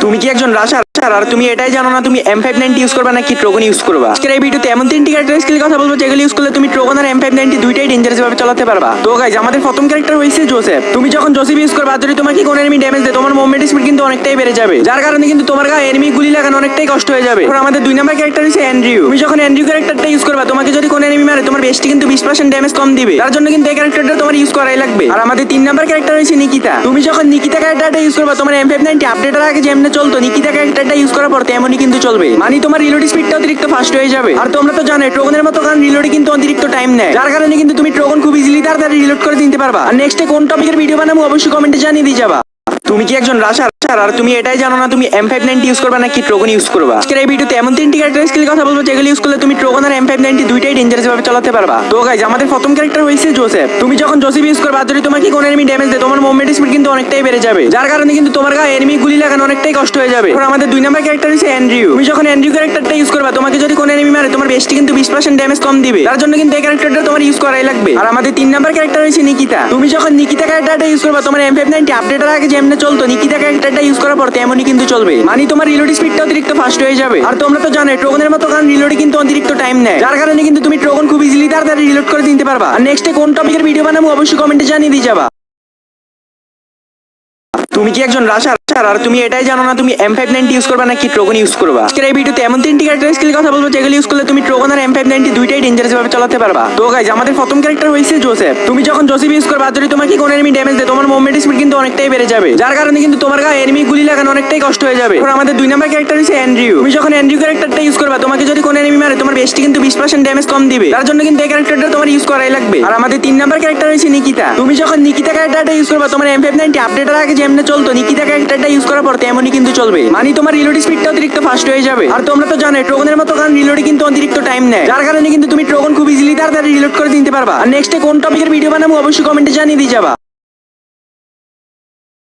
তুমি কি একজন রাশার আর তুমি এটাই জানো না তুমি M590 ইউজ করবা নাকি ট্রোগন ইউজ করবা। আজকের এই ভিডিওতে এমন তিনটি ক্যারেক্টার স্কিল কথা বলবো যেগুলো ইউজ করলে তুমি ট্রোগন আর M590 দুইটাই ডেঞ্জারাস ভাবে চালাতে পারবা। তো গাইস, আমাদের প্রথম ক্যারেক্টার হইছে জোসেফ। তুমি যখন জোসেফ ইউজ করবা, যদি তোমাকে কোন এনিমি ড্যামেজ দেয়, তোমার মুভমেন্ট স্পিড কিন্তু অনেকটাই বেড়ে যাবে, যার কারণে কিন্তু তোমার গায়ে এনিমি গুলি লাগানো অনেকটাই কষ্ট হয়ে যাবে। আর আমাদের দুই নাম্বার ক্যারেক্টার হইছে অ্যান্ড্রিউ। তুমি যখন অ্যান্ড্রিউ ক্যারেক্টারটা ইউজ করবা, তোমাকে যদি কোন এনিমি মারে, তোমার বেস্টি কিন্তু 20% ড্যামেজ কম দিবে, তার জন্য কিন্তু এই ক্যারেক্টারটা তোমার ইউজ করাই লাগবে। আর আমাদের তিন নাম্বার ক্যারেক্টার হইছে নিকিতা। তুমি যখন নিকিতা ক্যারেক্টারটা ইউজ করবা, তোমার M590 আপডেটের আগে যেমন চলতো, নিকিতা ক্যারেক্টারটা ইউজ করার পর তেমনই কিন্তু চলবে। মানে তোমার রিলোড স্পিডটা অতিরিক্ত ফাস্ট হয়ে যাবে। আর তোমরা তো জানো ট্রোগনের মতো কারণ রিলোডে কিন্তু অতিরিক্ত টাইম নেয়, যার কারণে কিন্তু তুমি ট্রোগন খুব ইজিলি তাড়াতাড়ি রিলোড করে দিতে পারবা। আর নেক্সটে কোন টপিকের ভিডিও বানাবো অবশ্যই কমেন্টে জানিয়ে দিয়ে যাবা। তুমি কি একজন রাশার আর তুমি এটাই জানো না তুমি M590 ইউজ করবা নাকি ট্রোগন ইউজ করবা। আজকের এই ভিডিওতে এমন তিনটি ক্যারেক্টার স্কিল কথা বলবো যেগুলো ইউজ করলে তুমি ট্রোগন আর M590 দুইটাই ডেঞ্জারাস ভাবে চালাতে পারবা। তো গাইস, আমাদের প্রথম ক্যারেক্টার হইছে জোসেফ। তুমি যখন জোসেফ ইউজ করবা, যদি তোমাকে কোন এনিমি ড্যামেজ দেয়, তোমার মুভমেন্ট স্পিড কিন্তু অনেকটাই বেড়ে যাবে, যার কারণে কিন্তু তোমার গায়ে এনিমি গুলি লাগানো অনেকটাই কষ্ট হয়ে যাবে। আর আমাদের দুই নাম্বার ক্যারেক্টার হইছে অ্যান্ড্রিউ। তুমি যখন অ্যান্ড্রিউ ক্যারেক্টারটা ইউজ করবা, তোমাকে যদি কোন এনিমি মারে, তোমার বেস্টি কিন্তু 20% ড্যামেজ কম দিবে, তার জন্য কিন্তু এই ক্যারেক্টারটা তোমার ইউজ করাই লাগবে। আর আমাদের তিন নাম্বার ক্যারেক্টার হইছে নিকিতা। তুমি যখন নিকিতা ক্যারেক্টারটা ইউজ করবা, তোমার M590 আপডেটের আগে যেমন চলতো, নিকিতা ক্যারেক্টারটা ইউজ করার পর তেমনই কিন্তু চলবে। মানে তোমার রিলোড স্পিডটা অতিরিক্ত ফাস্ট হয়ে যাবে। আর তোমরা তো জানো ট্রোগনের মতো কারণ রিলোডে কিন্তু অতিরিক্ত টাইম নেয়, যার কারণে কিন্তু তুমি ট্রোগন খুব ইজিলি তাড়াতাড়ি রিলোড করে দিতে পারবা। আর নেক্সটে কোন টপিকের ভিডিও বানাবো অবশ্যই কমেন্টে জানিয়ে দিয়ে যাবা। তুমি কি একজন রাশার আর তুমি এটাই জানো না তুমি M590 ইউজ করবা নাকি ট্রোগন ইউজ করবা। আজকের এই ভিডিওতে এমন তিনটি ক্যারেক্টার স্কিল কথা বলবো যেগুলো ইউজ করলে তুমি ট্রোগন আর M590 দুইটাই ডেঞ্জারাস ভাবে চালাতে পারবা। তো গাইস, আমাদের প্রথম ক্যারেক্টার হইছে জোসেফ। তুমি যখন জোসেফ ইউজ করবা, যদি তোমাকে কোন এনিমি ড্যামেজ দেয়, তোমার মুভমেন্ট স্পিড কিন্তু অনেকটাই বেড়ে যাবে, যার কারণে কিন্তু তোমার গায়ে এনিমি গুলি লাগানো অনেকটাই কষ্ট হয়ে যাবে। আর আমাদের দুই নাম্বার ক্যারেক্টার হইছে অ্যান্ড্রিউ। তুমি যখন অ্যান্ড্রিউ ক্যারেক্টারটা ইউজ করবা, তোমাকে যদি কোন এনিমি মারে, তোমার বেস্টি কিন্তু 20% ড্যামেজ কম দিবে, তার জন্য কিন্তু এই ক্যারেক্টারটা তোমার ইউজ করাই লাগবে। আর আমাদের তিন নাম্বার ক্যারেক্টার হইছে নিকিতা। তুমি যখন নিকিতা ক্যারেক্টারটা ইউজ করবা, তোমার M590 আপডেটের আগে যেমন চলতো, নিকিতা ক্যারেক্টারটা ইউজ করার পর তেমনই কিন্তু চলবে। মানে তোমার রিলোড স্পিডটা অতিরিক্ত ফাস্ট হয়ে যাবে। আর তোমরা তো জানো ট্রোগনের মতো কারণ রিলোডে কিন্তু অতিরিক্ত টাইম নেয়, যার কারণে কিন্তু তুমি ট্রোগন খুব ইজিলি তাড়াতাড়ি রিলোড করে দিতে পারবা। আর নেক্সটে কোন টপিকের ভিডিও বানাবো অবশ্যই কমেন্টে জানিয়ে দিয়ে যাবা।